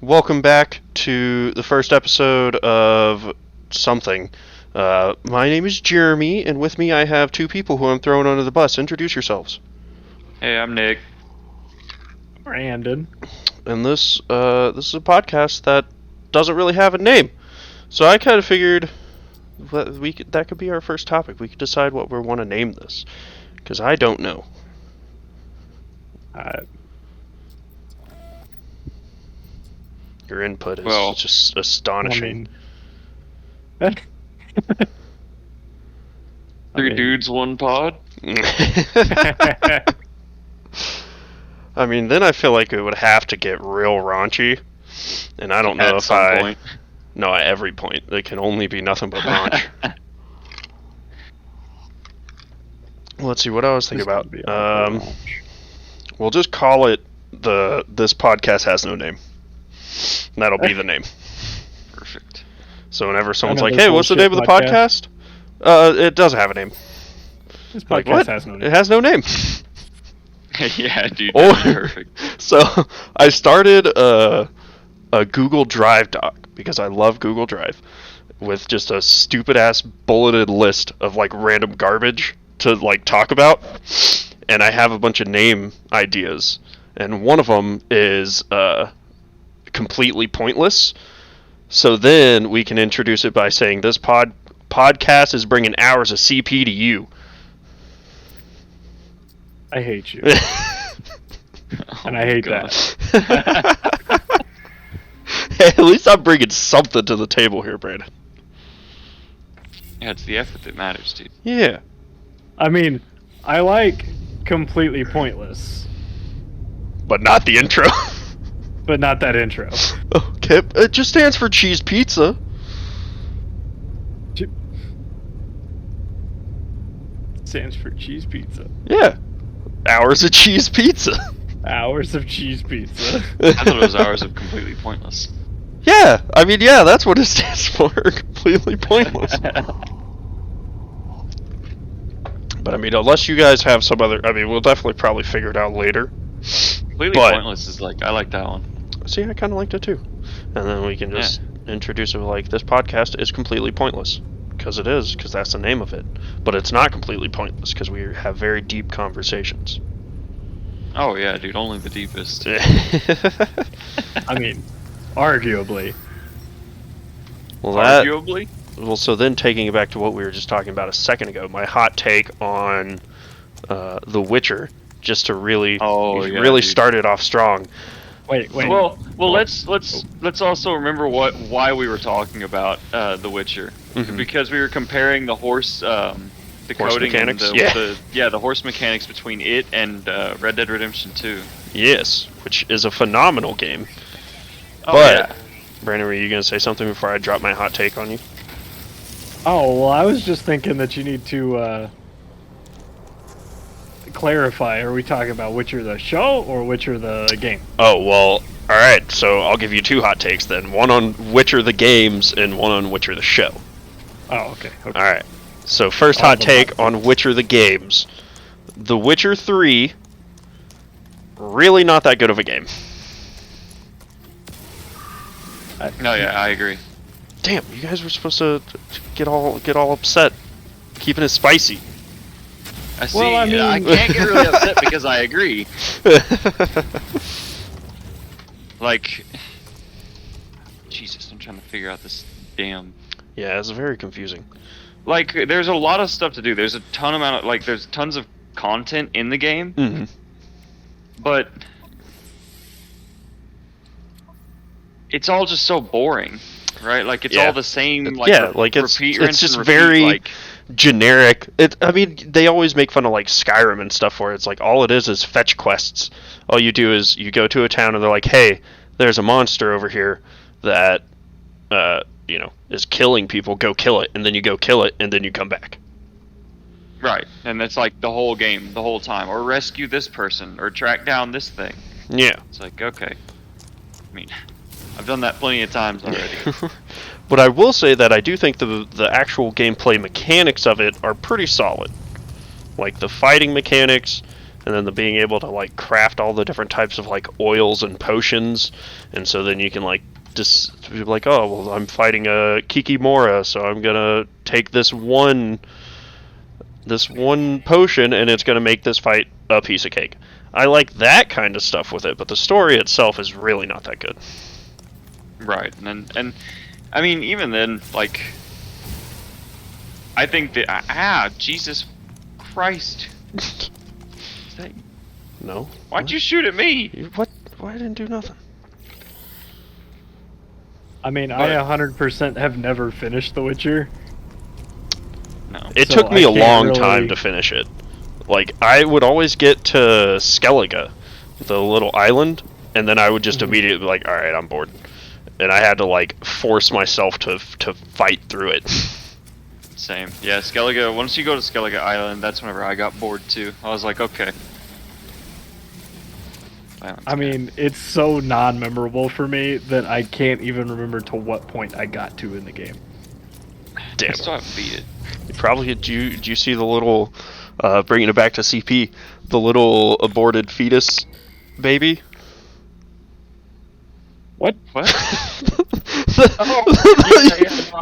Welcome back to the first episode of something. My name is Jeremy, and with me I have two people who I'm throwing under the bus. Introduce yourselves. Hey, I'm Nick. Brandon. And this is a podcast that doesn't really have a name, so I kind of figured that could be our first topic. We could decide what we want to name this, because I don't know. Your input is just astonishing. Three dudes, one pod. I mean, then I feel like it would have to get real raunchy, and I don't know if Point. No, at every point. It can only be nothing but raunch. Let's see what I was thinking about. We'll just call it This Podcast Has No Name. That'll be the name. Perfect. So whenever someone's like, "Hey, what's the name of the podcast?" It doesn't have a name. This podcast has no name. It has no name. Yeah, dude. That's perfect. So I started a Google Drive doc because I love Google Drive, with just a stupid ass bulleted list of like random garbage to like talk about, and I have a bunch of name ideas, and one of them is completely pointless. So then we can introduce it by saying this podcast is bringing hours of CP to you. I hate you. And I hate that. Hey, at least I'm bringing something to the table here, Brandon. Yeah, it's the effort that matters, dude. Yeah. I mean, I like completely pointless, But not the intro. but not that intro. Okay, it just stands for cheese pizza. Stands for cheese pizza. Yeah. Hours of cheese pizza. Hours of cheese pizza. I thought it was hours of completely pointless. Yeah, I mean, yeah, that's what it stands for. Completely pointless. But I mean, unless you guys have some other, I mean, we'll definitely probably figure it out later. Completely pointless is like, I like that one. See, I kind of liked it too. And then we can just introduce it like, this podcast is completely pointless. Because it is, because that's the name of it. But it's not completely pointless, because we have very deep conversations. Oh yeah, dude, only the deepest. I mean, arguably. Arguably? Well, so then taking it back to what we were just talking about a second ago, my hot take on The Witcher, just to really start it off strong. Wait. Well, let's also remember why we were talking about The Witcher, because we were comparing the horse, the horse coding mechanics? and the horse mechanics between it and Red Dead Redemption 2. Yes, which is a phenomenal game. Oh, but, yeah. Brandon, were you going to say something before I drop my hot take on you? Oh, well, I was just thinking that you need to clarify. Are we talking about Witcher the show or Witcher the game? Oh, well, alright, so I'll give you two hot takes then. One on Witcher the games and one on Witcher the show. Oh, okay. Alright, so first hot take on Witcher the games. The Witcher 3, really not that good of a game. No, yeah, I agree. Damn, you guys were supposed to get all upset, keeping it spicy. I see. Well, I mean... I can't get really upset because I agree. Like, Jesus, I'm trying to figure out this damn. Yeah, it's very confusing. Like, there's a lot of stuff to do. There's a ton amount of there's tons of content in the game, Mm-hmm. but it's all just so boring, right? Like, it's all the same. Like, it's just very generic. I mean, they always make fun of like Skyrim and stuff, where it's like all it is fetch quests. All you do is you go to a town and they're like, "Hey, there's a monster over here that is killing people. Go kill it." And then you go kill it, and then you come back. Right, and that's like the whole game, the whole time. Or rescue this person, or track down this thing. Yeah. It's like, okay. I mean, I've done that plenty of times already. But I will say that I do think the actual gameplay mechanics of it are pretty solid. Like the fighting mechanics and then the being able to like craft all the different types of like oils and potions, and so then you can like just be like, oh well, I'm fighting a Kikimora, so I'm gonna take this one potion and it's gonna make this fight a piece of cake. I like that kind of stuff with it, but the story itself is really not that good. Right, and I mean, even then, like, I think that Jesus Christ, No. why'd you shoot at me? What? Why I didn't do nothing? I mean, But- I 100% have never finished The Witcher. No. It So took me I a can't long really- time to finish it. Like, I would always get to Skellige, the little island, and then I would just immediately be like, alright, I'm bored. And I had to, like, force myself to fight through it. Same. Yeah, Skellige. Once you go to Skellige Island, that's whenever I got bored too. I was like, okay. I mean, it's so non-memorable for me that I can't even remember to what point I got to in the game. I Damn. still haven't beat it. You probably did you see the little, bringing it back to CP, the little aborted fetus baby? What? Oh,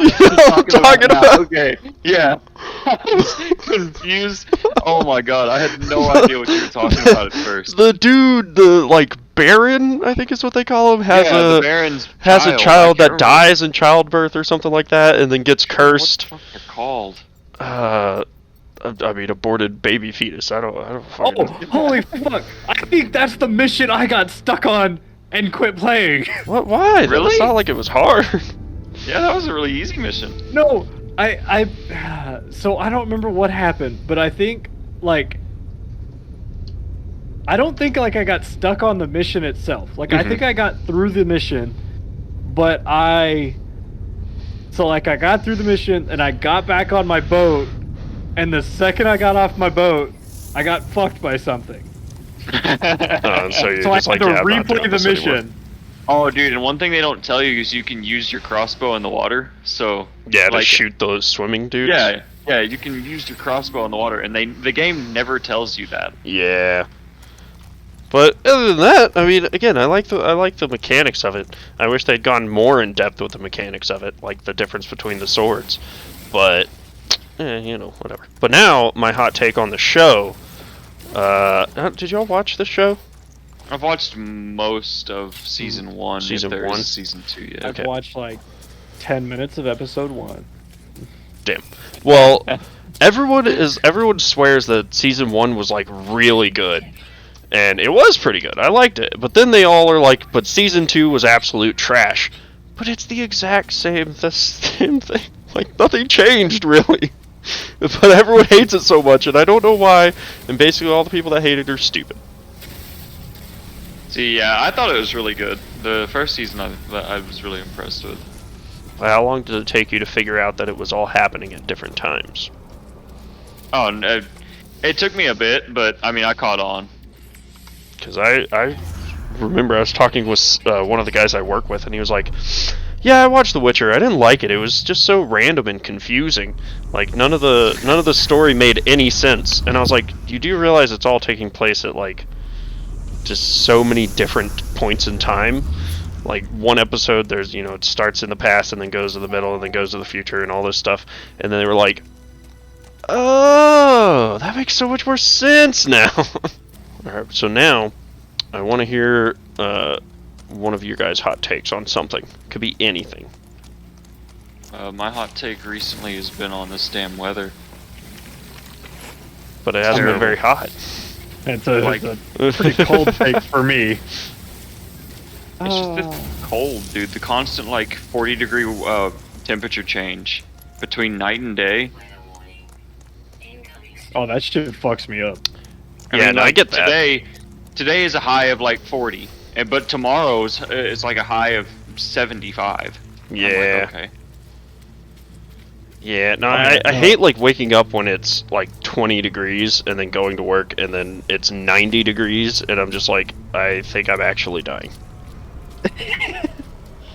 I'm talking about. Okay. Yeah. I was confused. Oh my god, I had no idea what you were talking about at first. The dude, the like Baron, I think is what they call him, has Yeah, the a Baron's a child I that can't dies in childbirth or something like that, and then gets remember cursed. What the fuck they're called? I mean, aborted baby fetus. I don't fucking Oh, know. holy fuck! I think that's the mission I got stuck on and quit playing. What? Why? Really? It's not like it was hard. Yeah, that was a really easy mission. No, so I don't remember what happened, but I think, like, I don't think, like, I got stuck on the mission itself. Like, I think I got through the mission, but so, like, I got through the mission, and I got back on my boat, and the second I got off my boat, I got fucked by something. So you're So I just had like, to yeah, I'm not replay doing the this anymore. mission. Oh, dude, and one thing they don't tell you is you can use your crossbow in the water. So Yeah, to like, shoot those swimming dudes. yeah, you can use your crossbow in the water, and the game never tells you that. Yeah. But other than that, I mean, again, I like the mechanics of it. I wish they'd gone more in depth with the mechanics of it, like the difference between the swords. But, you know, whatever. But now, my hot take on the show. Did y'all watch the show? I've watched most of season 1. Season if there is 1? Season 2 yet. I've watched, like, 10 minutes of episode 1. Damn. Well, everyone swears that season 1 was like really good. And it was pretty good. I liked it. But then they all are like, but season 2 was absolute trash. But it's the exact same thing. Like nothing changed really. But everyone hates it so much and I don't know why. And basically all the people that hate it are stupid. See, yeah, I thought it was really good. The first season I was really impressed with. How long did it take you to figure out that it was all happening at different times? Oh, and, it took me a bit, but I mean, I caught on. Because I remember I was talking with one of the guys I work with, and he was like, "Yeah, I watched The Witcher. I didn't like it. It was just so random and confusing. Like none of the story made any sense." And I was like, "You do realize it's all taking place at like just so many different points in time? Like one episode, there's it starts in the past and then goes to the middle and then goes to the future and all this stuff." And then they were like, "Oh, that makes so much more sense now." Alright, so now I want to hear one of your guys' hot takes on something. Could be anything. My hot take recently has been on this damn weather. But it hasn't been Terrible. very hot. It's a Like- pretty cold take for me. It's just the cold, dude. The constant, like, 40-degree temperature change between night and day. Oh, that shit fucks me up. Yeah, no, I get that. Today is a high of like 40, but tomorrow's is like a high of 75. I'm Yeah. like, okay. Yeah, no, Okay, I hate like waking up when it's like 20 degrees and then going to work and then it's 90 degrees and I'm just like, I think I'm actually dying.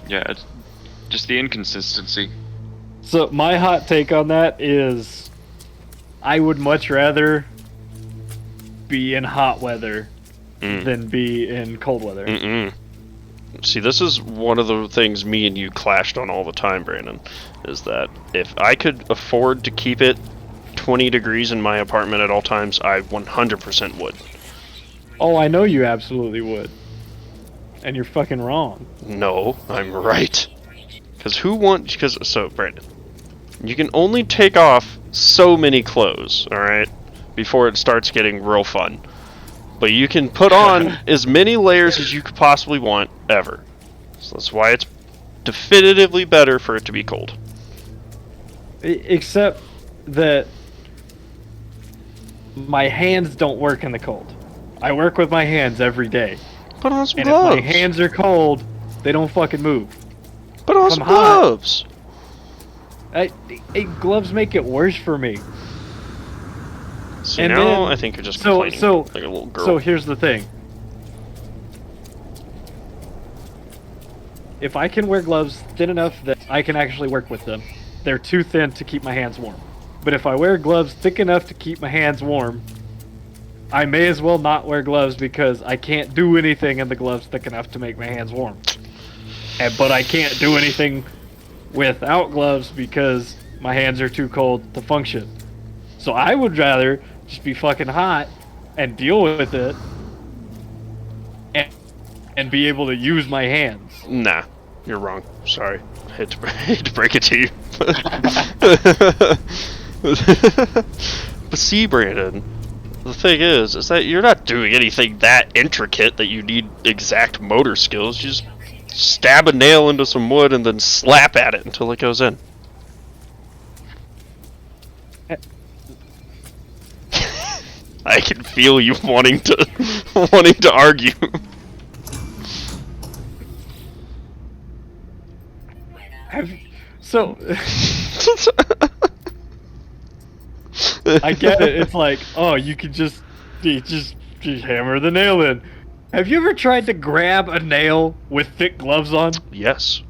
Yeah, it's just the inconsistency. So my hot take on that is, I would much rather be in hot weather Mm. than be in cold weather. Mm-mm. See, this is one of the things me and you clashed on all the time, Brandon, is that if I could afford to keep it 20 degrees in my apartment at all times, I 100% would. Oh, I know you absolutely would. And you're fucking wrong. No, I'm right. So, Brandon, you can only take off so many clothes, alright, before it starts getting real fun. But you can put on as many layers as you could possibly want, ever. So that's why it's definitively better for it to be cold. Except that my hands don't work in the cold. I work with my hands every day. Put on some And gloves. if my hands are cold, they don't fucking move. Put on if some I'm hot- gloves. Gloves make it worse for me. See, And now then- I think you're just so- complaining so- like a little girl. So here's the thing. If I can wear gloves thin enough that I can actually work with them, they're too thin to keep my hands warm. But if I wear gloves thick enough to keep my hands warm, I may as well not wear gloves because I can't do anything in the gloves thick enough to make my hands warm. But I can't do anything without gloves because my hands are too cold to function. So I would rather just be fucking hot and deal with it and be able to use my hands. Nah, you're wrong. Sorry. Hate to break it to you. But see, Brandon, the thing is that you're not doing anything that intricate that you need exact motor skills. You just stab a nail into some wood and then slap at it until it goes in. I can feel you wanting to argue. So I get it. It's like, oh, you could just hammer the nail in. Have you ever tried to grab a nail with thick gloves on Yes.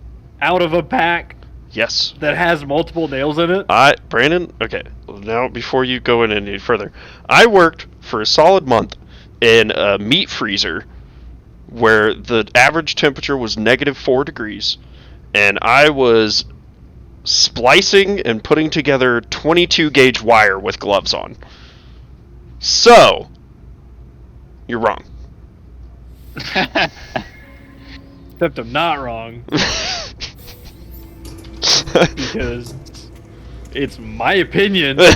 out of a pack Yes. that has multiple nails in it? Brandon, okay, now before you go in any further, I worked for a solid month in a meat freezer where the average temperature was -4 degrees, and I was splicing and putting together 22 gauge wire with gloves on. So, you're wrong. Except I'm not wrong because it's my opinion, and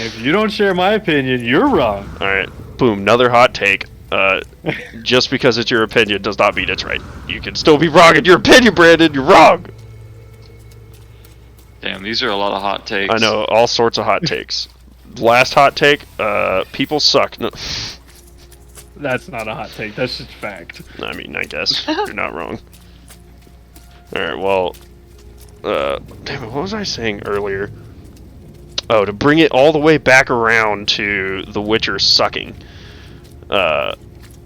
if you don't share my opinion, you're wrong. Alright, boom, another hot take. Just because it's your opinion does not mean it's right. You can still be wrong in your opinion, Brandon. You're wrong. Damn, these are a lot of hot takes. I know, all sorts of hot takes. Last hot take, people suck. No, That's not a hot take. That's just fact. I mean, I guess you're not wrong. Alright, well, damn it, what was I saying earlier? Oh, to bring it all the way back around to The Witcher sucking.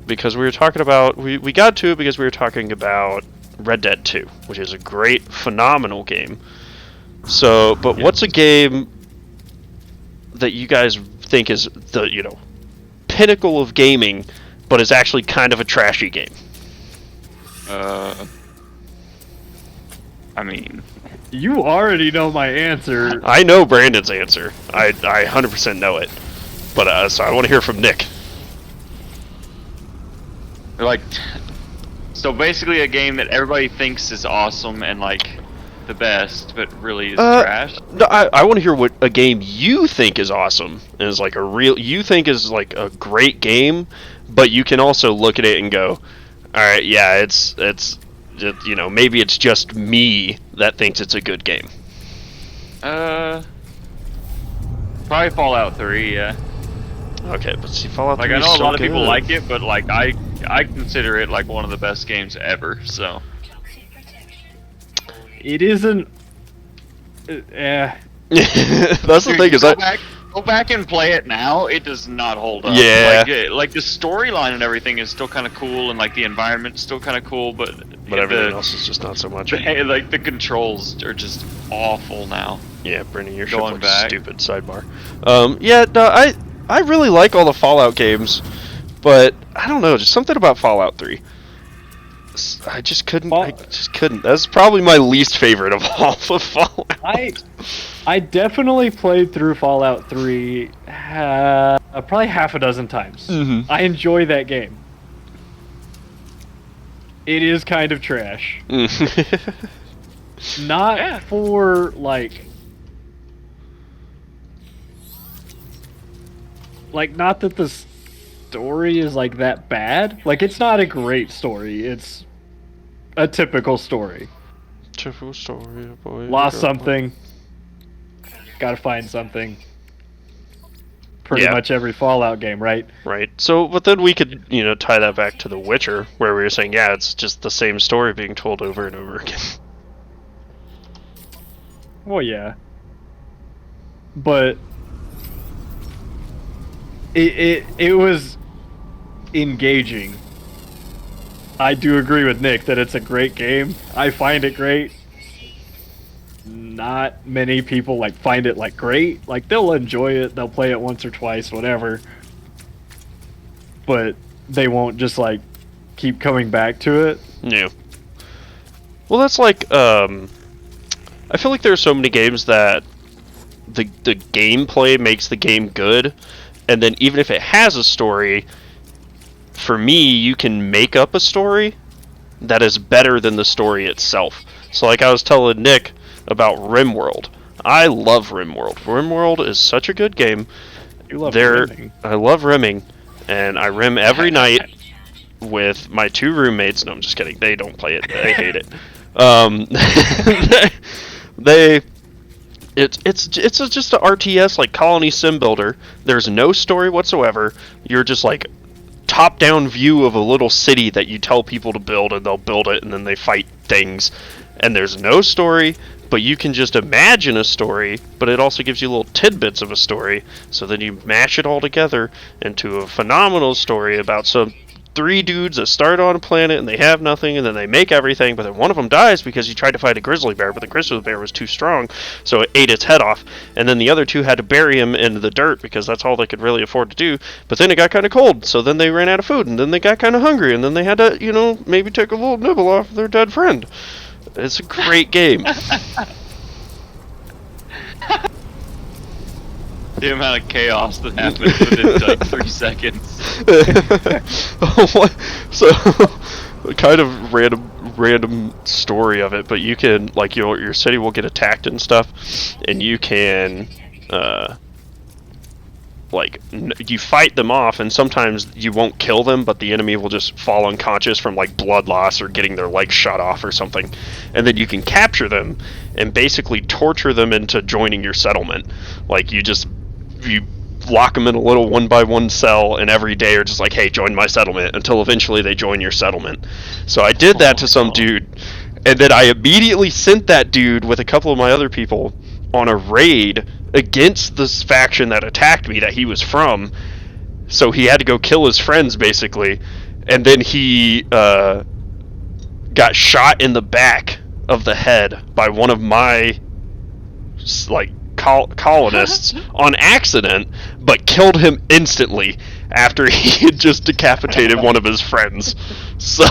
Because we were talking about, we got to it because we were talking about Red Dead 2, which is a great, phenomenal game. So, but what's a game that you guys think is the, pinnacle of gaming, but is actually kind of a trashy game? I mean, You already know my answer. I know Brandon's answer. I 100% know it. But, so I want to hear from Nick. like, so basically a game that everybody thinks is awesome and like the best, but really is trash. No, I want to hear what a game you think is awesome and is like you think is like a great game, but you can also look at it and go, all right, yeah, it's maybe it's just me that thinks it's a good game. Probably Fallout 3, yeah. Okay, but see, Fallout 3 Like, I is know a so lot of people good. like it, but like I consider it like one of the best games ever. So It isn't. That's the Dude, thing is go back and play it now. It does not hold up. Yeah. Like the storyline and everything is still kind of cool, and like the environment's still kind of cool, but everything else is just not so much. like the controls are just awful now. Yeah, Brendan, your shit Going looks back. stupid. Sidebar. Yeah, no, I really like all the Fallout games, but I don't know, just something about Fallout 3. I just couldn't. I just couldn't. That's probably my least favorite of all of Fallout. I definitely played through Fallout 3 probably half a dozen times. Mm-hmm. I enjoy that game. It is kind of trash. Not for like not that the story is like that bad. Like it's not a great story. It's a typical story. Typical story, boy. Lost something. Gotta find something. Pretty much every Fallout game, right? Right. So, but then we could, tie that back to The Witcher, where we were saying, yeah, it's just the same story being told over and over again. Well, yeah. But it was engaging. I do agree with Nick that it's a great game. I find it great. Not many people find it great. Like they'll enjoy it, they'll play it once or twice, whatever. But they won't just keep coming back to it. Yeah. Well, that's I feel like there are so many games that the gameplay makes the game good, and then even if it has a story, for me, you can make up a story that is better than the story itself. So like I was telling Nick about RimWorld. I love RimWorld. RimWorld is such a good game. You love rimming. I love rimming, and I rim every night with my 2 roommates. No, I'm just kidding. They don't play it. They hate it. It's just a RTS like Colony Sim Builder. There's no story whatsoever. You're just top-down view of a little city that you tell people to build, and they'll build it, and then they fight things. And there's no story, but you can just imagine a story, but it also gives you little tidbits of a story, so then you mash it all together into a phenomenal story about some 3 dudes that start on a planet and they have nothing, and then they make everything, but then one of them dies because he tried to fight a grizzly bear, but the grizzly bear was too strong, so it ate its head off, and then the other 2 had to bury him in the dirt because that's all they could really afford to do. But then it got kind of cold, so then they ran out of food, and then they got kind of hungry, and then they had to, maybe take a little nibble off their dead friend. It's a great game. The amount of chaos that happens within 3 seconds. So, kind of random story of it, but you can your city will get attacked and stuff, and you can you fight them off, and sometimes you won't kill them, but the enemy will just fall unconscious from blood loss or getting their legs shot off or something, and then you can capture them and basically torture them into joining your settlement. You lock them in a little 1-by-1 cell, and every day are just hey, join my settlement, until eventually they join your settlement. So I did that to some dude, and then I immediately sent that dude with a couple of my other people on a raid against this faction that attacked me that he was from. So he had to go kill his friends, basically, and then he got shot in the back of the head by one of my colonists on accident, but killed him instantly after he had just decapitated one of his friends. So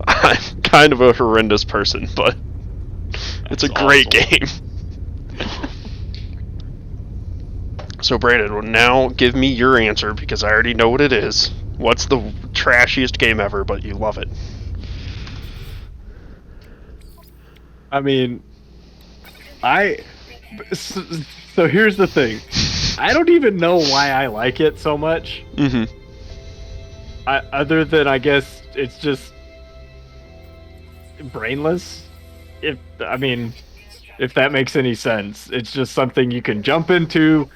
I'm kind of a horrendous person, but it's a great game. So Brandon, well, now give me your answer, because I already know what it is. What's the trashiest game ever, but you love it? I mean, so here's the thing. I don't even know why I like it so much. Mm-hmm. Other than, I guess, it's just brainless. If that makes any sense. It's just something you can jump into,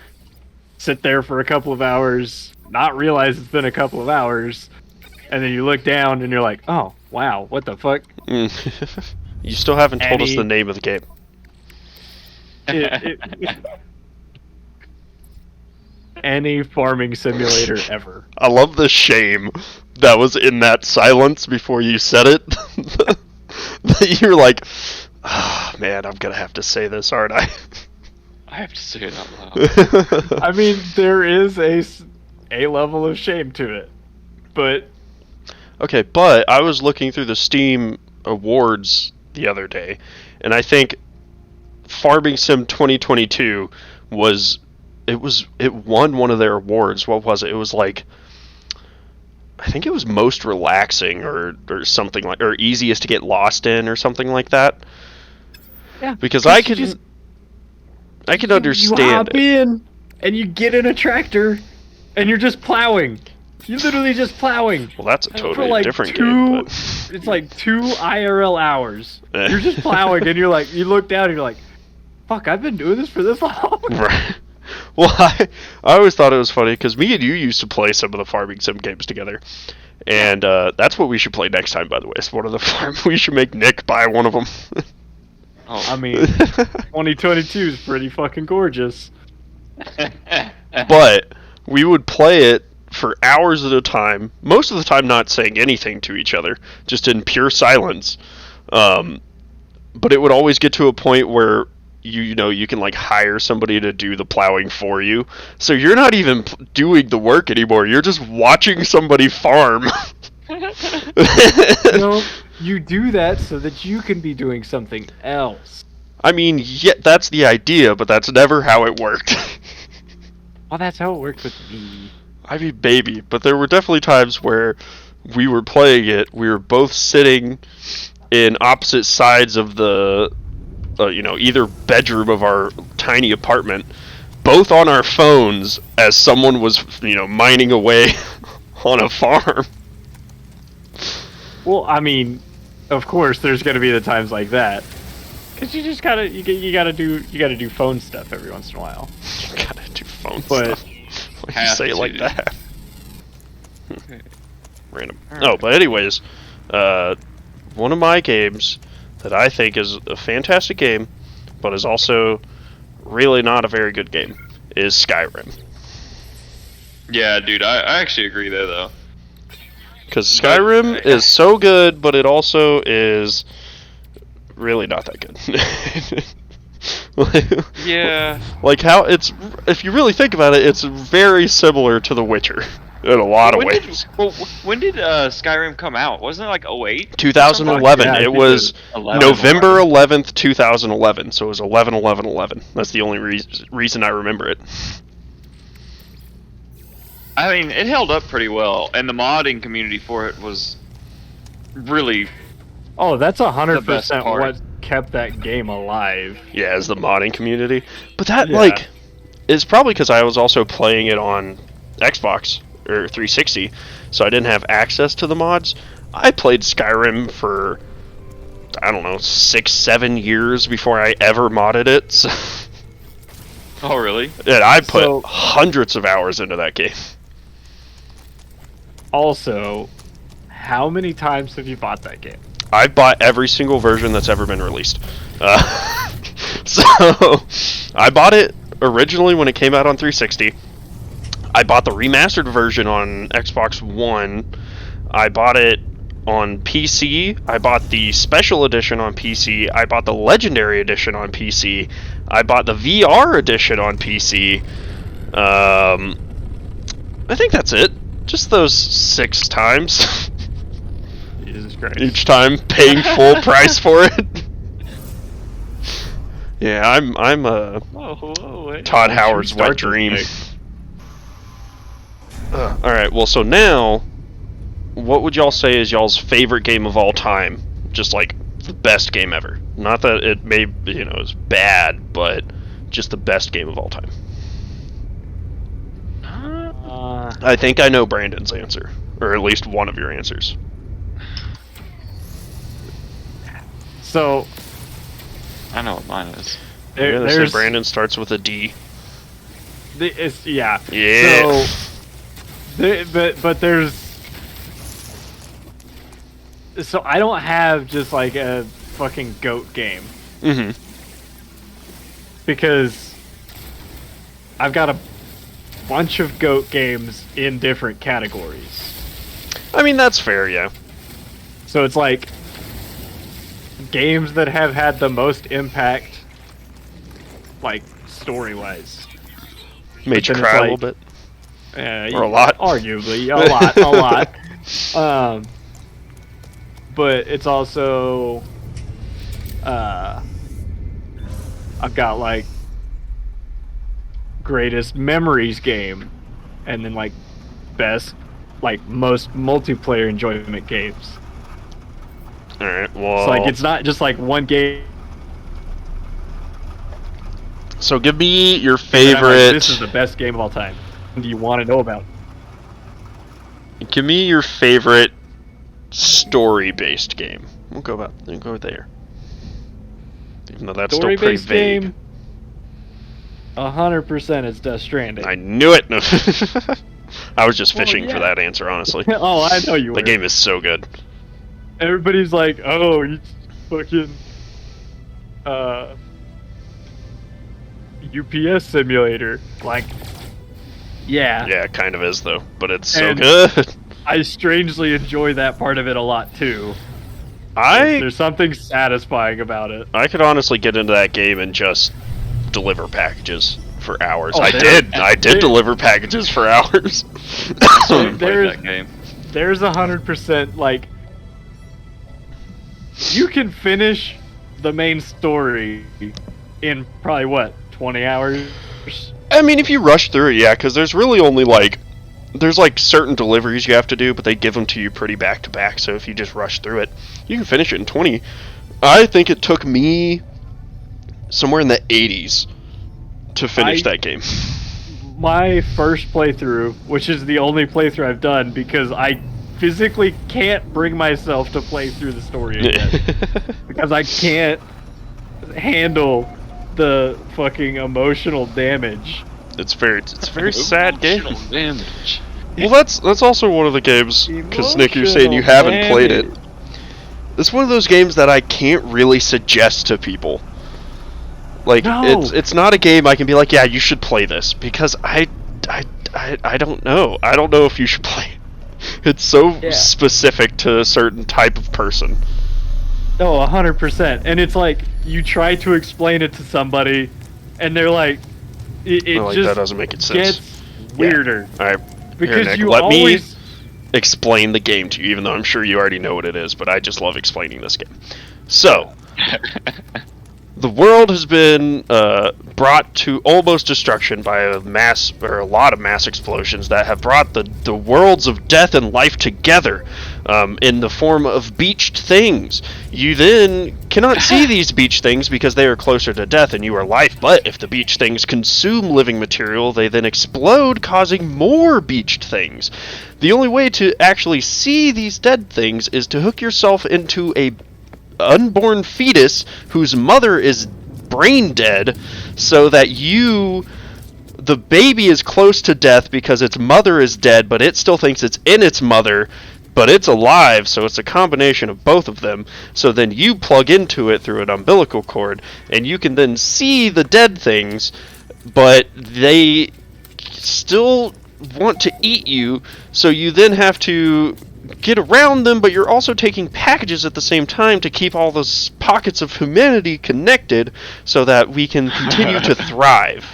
sit there for a couple of hours, not realize it's been a couple of hours, and then you look down and you're like, oh, wow, what the fuck? You still haven't told us the name of the game. Any farming simulator ever. I love the shame that was in that silence before you said it. That you're like, oh, man, I'm gonna have to say this, aren't I? I have to say it out loud. I mean, there is a level of shame to it, but Okay, but I was looking through the Steam awards the other day, and I think Farming Sim 2022 it won one of their awards. What was it? It was like, I think it was most relaxing or something like, or easiest to get lost in or something like that. yeah, Because you I can just- you understand hop it. in and you get in a tractor and you're just plowing. You're literally just plowing. Well, that's a For totally like different two, game. But it's like 2 IRL hours. You're just plowing, and you're like, you look down, and you're like, "Fuck, I've been doing this for this long." right. Well, I always thought it was funny because me and you used to play some of the Farming Sim games together, and that's what we should play next time. By the way, it's one of the farm. We should make Nick buy one of them. Oh, I mean, 2022 is pretty fucking gorgeous. But we would play it for hours at a time, most of the time not saying anything to each other, just in pure silence. But it would always get to a point where you know you can like hire somebody to do the plowing for you, so you're not even doing the work anymore. You're just watching somebody farm. No, you do that so that you can be doing something else. I mean, yeah, that's the idea, but that's never how it worked. Well, that's how it worked with me. I mean, maybe, but there were definitely times where we were playing it. We were both sitting in opposite sides of the, either bedroom of our tiny apartment, both on our phones as someone was, mining away on a farm. Well, I mean, of course, there's gonna be the times like that, cause you just gotta you gotta do phone stuff every once in a while. You gotta do phone But- stuff. Why you Have say it like to. that? Random. Alright. Oh, but anyways, one of my games that I think is a fantastic game, but is also really not a very good game, is Skyrim. Yeah, dude, I actually agree there though. Because But- Skyrim is so good, but it also is really not that good. Yeah. Like how it's, if you really think about it, it's very similar to The Witcher in a lot of ways. When did Skyrim come out? Wasn't it like 08? 2011. Yeah, I it think was 11. November 11th, 2011. So it was 11/11/11. That's the only reason I remember it. I mean, it held up pretty well, and the modding community for it was really. Oh, that's 100% best part. what kept that game alive. Yeah, as the modding community. But that Yeah. like is probably because I was also playing it on Xbox or 360, so I didn't have access to the mods. I played Skyrim for, I don't know, 6-7 years before I ever modded it. So, Oh, really? and I put So- hundreds of hours into that game. Also, how many times have you bought that game? I've bought every single version that's ever been released. So I bought it originally when it came out on 360. I bought the remastered version on Xbox One. I bought it on PC. I bought the special edition on PC. I bought the legendary edition on PC. I bought the VR edition on PC. I think that's it. Just those 6 times. Jesus Christ. Each time paying full price for it. Yeah, I'm Whoa, hey. Todd Howard's start wet this dream. thing? All right, well, so now, what would y'all say is y'all's favorite game of all time? Just like the best game ever. Not that it may, is bad, but just the best game of all time. I think I know Brandon's answer, or at least one of your answers. So I know what mine is. You're gonna say there's Brandon starts with a D. yeah. Yeah. But there's. So I don't have just like a fucking GOAT game Mm-hmm. because I've got a bunch of GOAT games in different categories. I mean, that's fair, yeah. So it's like games that have had the most impact, like story wise. Made you then cry it's a little like- bit. Or a lot. Arguably, a lot. But it's also, I've got like greatest memories game, and then like best, like most multiplayer enjoyment games. All right. Well, So like it's not just like one game. so give me your that I'm like, favorite. this is the best game of all time. What do you want to know about? Give me your favorite story-based game. We'll go there. Even though that's still pretty Story-based vague. game. 100% it's Death Stranding. I knew it. No. I was just Well, fishing yeah. for that answer, honestly. Oh, I know you were. The game is so good. Everybody's like, oh, you fucking UPS simulator. Like, yeah. Yeah, it kind of is though, but it's so And- good. I strangely enjoy that part of it a lot too. I There's something satisfying about it. could honestly get into that game and just deliver packages for hours. Oh, I there- did there- deliver packages for hours. Played There's- that game. There's 100% like you can finish the main story in probably what 20 hours. I mean, if you rush through it, yeah, because there's really only there's certain deliveries you have to do, but they give them to you pretty back to back. So if you just rush through it, you can finish it in 20. I think it took me somewhere in the 80s to finish that game. My first playthrough, which is the only playthrough I've done because I physically can't bring myself to play through the story again because I can't handle the fucking emotional damage. it's a very sad game. Emotional damage. Well, that's also one of the games, because Nick, you're saying you Emotional haven't played it. damage. It's one of those games that I can't really suggest to people. Like, No. it's not a game I can be like, yeah, you should play this, because I don't know. I don't know if you should play it. It's so Yeah. specific to a certain type of person. No, 100%. And it's like you try to explain it to somebody, and they're like, it They're like, just that doesn't make sense. gets weirder Alright, because Nick, you let me- always. explain the game to you, even though I'm sure you already know what it is, but I just love explaining this game. So, the world has been brought to almost destruction by a lot of mass explosions that have brought the worlds of death and life together in the form of beached things. You then cannot see these beached things because they are closer to death and you are life, but if the beached things consume living material, they then explode, causing more beached things. The only way to actually see these dead things is to hook yourself into a unborn fetus whose mother is brain dead, so that the baby is close to death because its mother is dead, but it still thinks it's in its mother, but it's alive, so it's a combination of both of them. So then you plug into it through an umbilical cord, and you can then see the dead things, but they still want to eat you, so you then have to get around them, but you're also taking packages at the same time to keep all those pockets of humanity connected so that we can continue to thrive.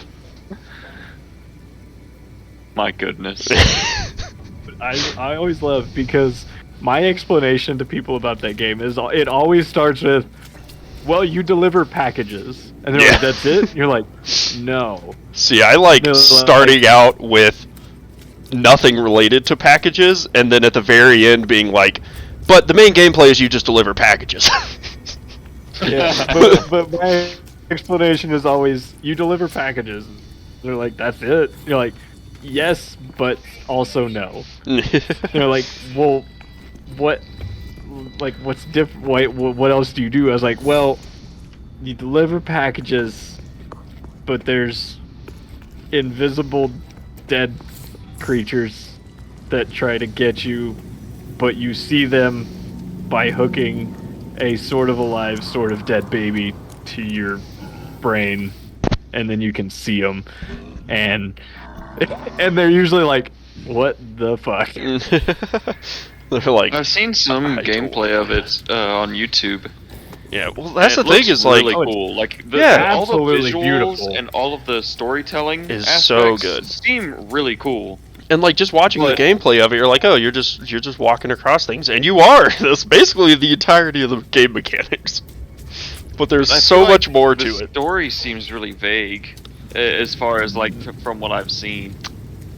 My goodness. I always love because my explanation to people about that game is it always starts with, well, you deliver packages, and they're Yeah. like, that's it. And you're like, no. See, I like No, starting out with nothing related to packages, and then at the very end being like, but the main gameplay is you just deliver packages. Yeah, but my explanation is always, you deliver packages. They're like, that's it. You're like, yes, but also no. They're like, well, what's different? What else do you do? I was like, well, you deliver packages, but there's invisible dead creatures that try to get you, but you see them by hooking a sort of alive, sort of dead baby to your brain, and then you can see them, and they're usually like, what the fuck? They're like, I've seen some I don't gameplay of it on YouTube, Yeah, well, that's the And it thing looks is like, really Oh, it's- cool. Like Yeah. all the Absolutely visuals beautiful. and all of the storytelling Is aspects so good. seem really cool. and like just watching But- the gameplay of it, you're like, oh, you're just walking across things, and you are. That's basically the entirety of the game mechanics. But there's I so feel like much more the to it. story seems really vague, as far as like from what I've seen.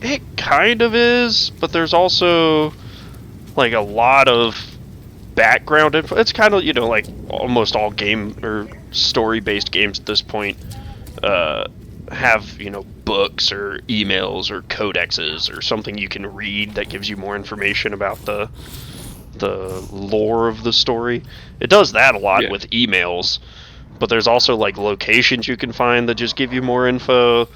It kind of is, but there's also like a lot of background info. It's kind of, like almost all game or story-based games at this point have, books or emails or codexes or something you can read that gives you more information about the lore of the story. It does that a lot Yeah. with emails, but there's also like locations you can find that just give you more info.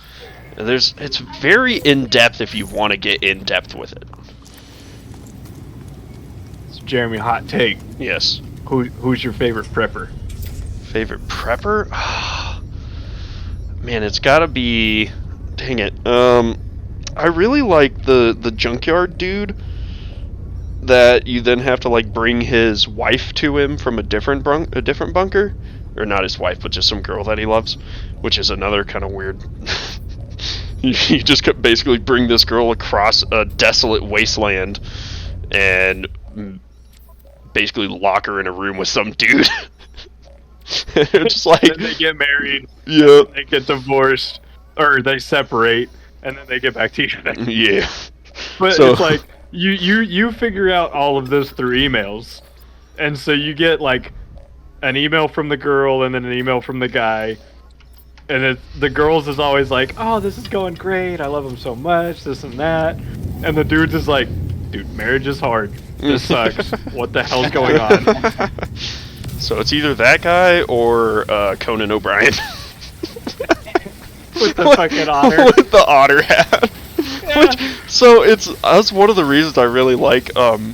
It's very in-depth if you want to get in-depth with it. So Jeremy, hot take. Yes. Who's your favorite prepper? Favorite prepper? Man, it's gotta be... Dang it. I really like the junkyard dude that you then have to like bring his wife to him from a different bunker. Or not his wife, but just some girl that he loves. Which is another kind of weird... You just basically bring this girl across a desolate wasteland and basically lock her in a room with some dude. It's just like, Then they get married, yeah, they get divorced, or they separate, and then they get back together. yeah. But So- it's like you figure out all of this through emails, and so you get like an email from the girl and then an email from the guy, and the girls is always like, "Oh, this is going great. I love him so much. This and that," and the dude's is like, "Dude, marriage is hard. This sucks. What the hell's going on?" So it's either that guy or Conan O'Brien. With the fucking otter. With the otter hat. So that's one of the reasons I really like Hideo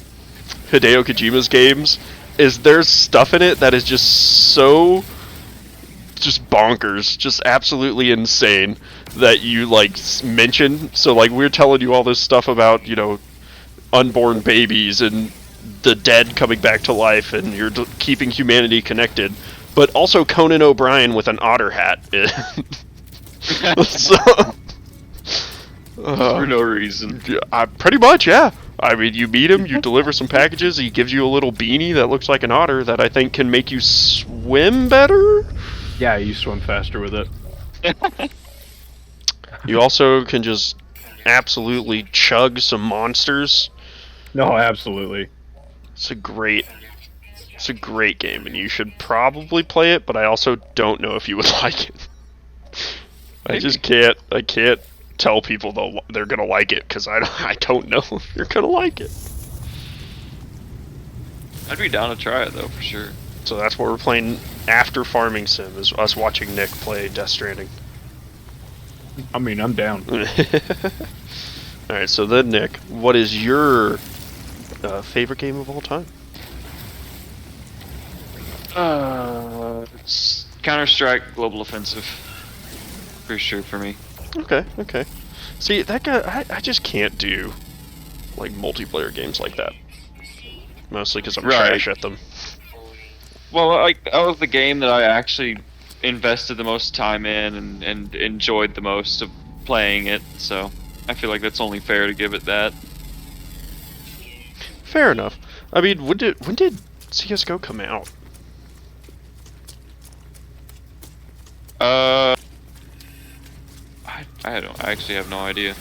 Kojima's games, is there's stuff in it that is just bonkers, just absolutely insane, that you like mention. So like we're telling you all this stuff about, unborn babies and the dead coming back to life, and you're keeping humanity connected, but also Conan O'Brien with an otter hat. So, For no reason. pretty much, yeah. I mean, you meet him, you deliver some packages, he gives you a little beanie that looks like an otter that I think can make you swim better. Yeah, you swim faster with it. You also can just absolutely chug some monsters. No, absolutely. It's a great game, and you should probably play it, but I also don't know if you would like it. I can't tell people they're gonna like it, because I don't know if you're gonna like it. I'd be down to try it though, for sure. So that's what we're playing after Farming Sim, is us watching Nick play Death Stranding. I mean, I'm down. Alright, so then Nick, what is your favorite game of all time? It's Counter-Strike Global Offensive. For sure for me. Okay. See, that guy, I just can't do like multiplayer games like that. Mostly because I'm Right. trash at them. Well, like that was the game that I actually invested the most time in and enjoyed the most of playing it. So I feel like that's only fair to give it that. Fair enough. I mean, when did CS:GO come out? I actually have no idea.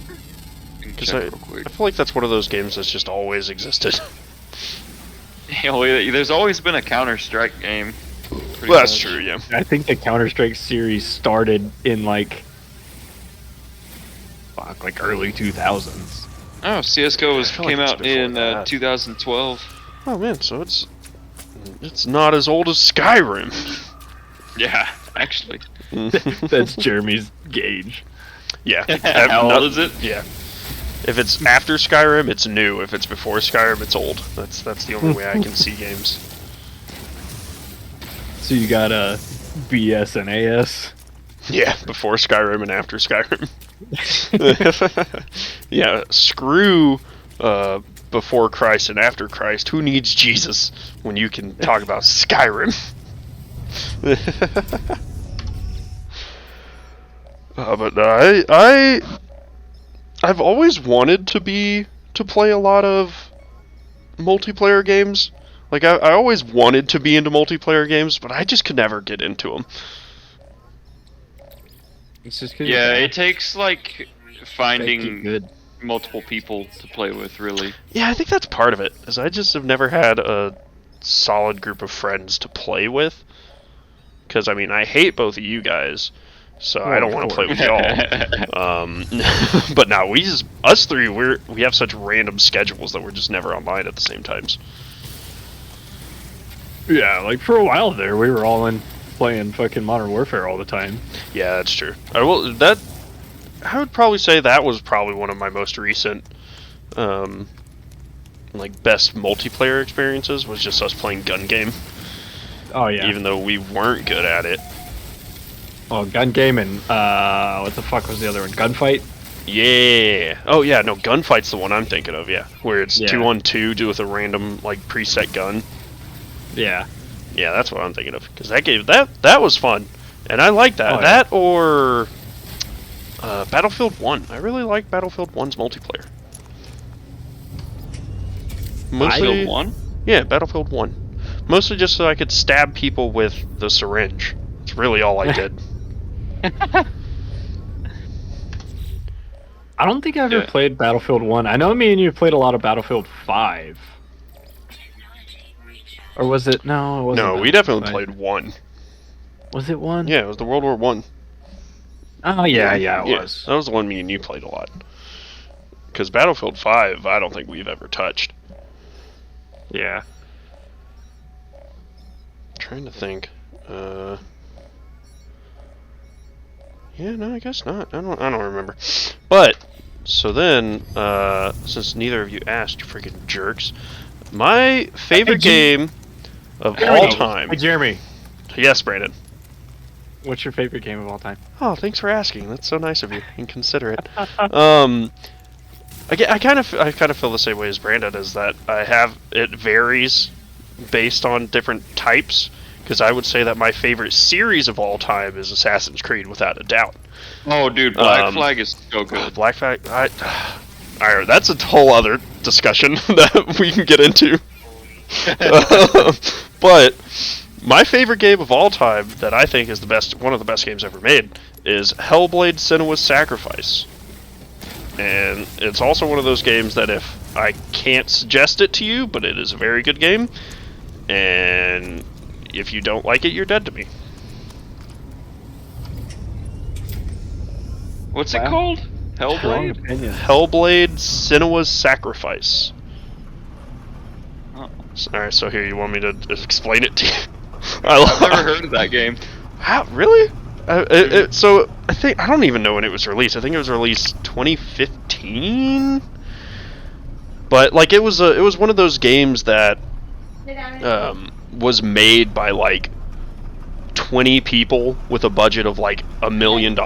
I can Because check I real quick. feel like that's one of those games that's just always existed. There's always been a Counter-Strike game. pretty Well, that's much. true, yeah. I think the Counter-Strike series started in like early 2000s. Oh, CS:GO I feel like came it's out before in that. 2012. Oh man, so it's not as old as Skyrim. Yeah, actually. That's Jeremy's gauge. Yeah. How old is it? Yeah. If it's after Skyrim, it's new. If it's before Skyrim, it's old. That's the only way I can see games. So you got a BS and AS. Yeah, before Skyrim and after Skyrim. Yeah, screw before Christ and after Christ. Who needs Jesus when you can talk about Skyrim? But I've always wanted to play a lot of multiplayer games. Like I always wanted to be into multiplayer games, but I just could never get into them. It's just 'cause Yeah, you're it takes like finding good. multiple people to play with, really. Yeah, I think that's part of it. Is I just have never had a solid group of friends to play with. Because I mean, I hate both of you guys, so I don't want to play with y'all. But now us three, we have such random schedules that we're just never online at the same times. Yeah, like for a while there, we were all in playing fucking Modern Warfare all the time. Yeah, that's true. I would probably say that was probably one of my most recent, like best multiplayer experiences was just us playing Gun Game. Oh yeah. Even though we weren't good at it. Oh, Gun Game and what the fuck was the other one? Gunfight. Yeah. Oh yeah, no, Gunfight's the one I'm thinking of. Yeah, where it's Yeah. 2-on-2, do with a random like preset gun. Yeah. Yeah, that's what I'm thinking of. Because that was fun, and I like that. Oh, yeah. That or Battlefield 1. I really like Battlefield 1's multiplayer. Mostly, Battlefield 1? yeah, Battlefield 1. Mostly just so I could stab people with the syringe. It's really all I did. I don't think I ever Yeah. played Battlefield 1. I know me and you played a lot of Battlefield 5. Or was it? No, it wasn't. No, we Battlefield definitely 5. played 1. Was it 1? Yeah, it was the World War 1. Oh, yeah, it was. That was the one me and you played a lot. Because Battlefield 5, I don't think we've ever touched. Yeah. Trying to think. Yeah, no, I guess not. I don't remember. But so then, since neither of you asked, you freaking jerks, my favorite game of all time. Hey, Jeremy, Yes, Brandon. what's your favorite game of all time? Oh, thanks for asking. That's so nice of you and considerate. I kind of feel the same way as Brandon, is that it varies based on different types. Because I would say that my favorite series of all time is Assassin's Creed, without a doubt. Oh, dude, Black Flag is so good. Black Flag, alright, that's a whole other discussion that we can get into. But my favorite game of all time, that I think is one of the best games ever made, is Hellblade: Senua's Sacrifice. And it's also one of those games that if I can't suggest it to you, but it is a very good game, and if you don't like it, you're dead to me. What's it Wow. called? Strong Hellblade? opinion. Hellblade: Senua's Sacrifice. Oh. Alright, so here, you want me to explain it to you? I've never heard of that game. How, really? So, I don't even know when it was released. I think it was released 2015? But, like, it was one of those games that was made by, like, 20 people with a budget of like $1 million.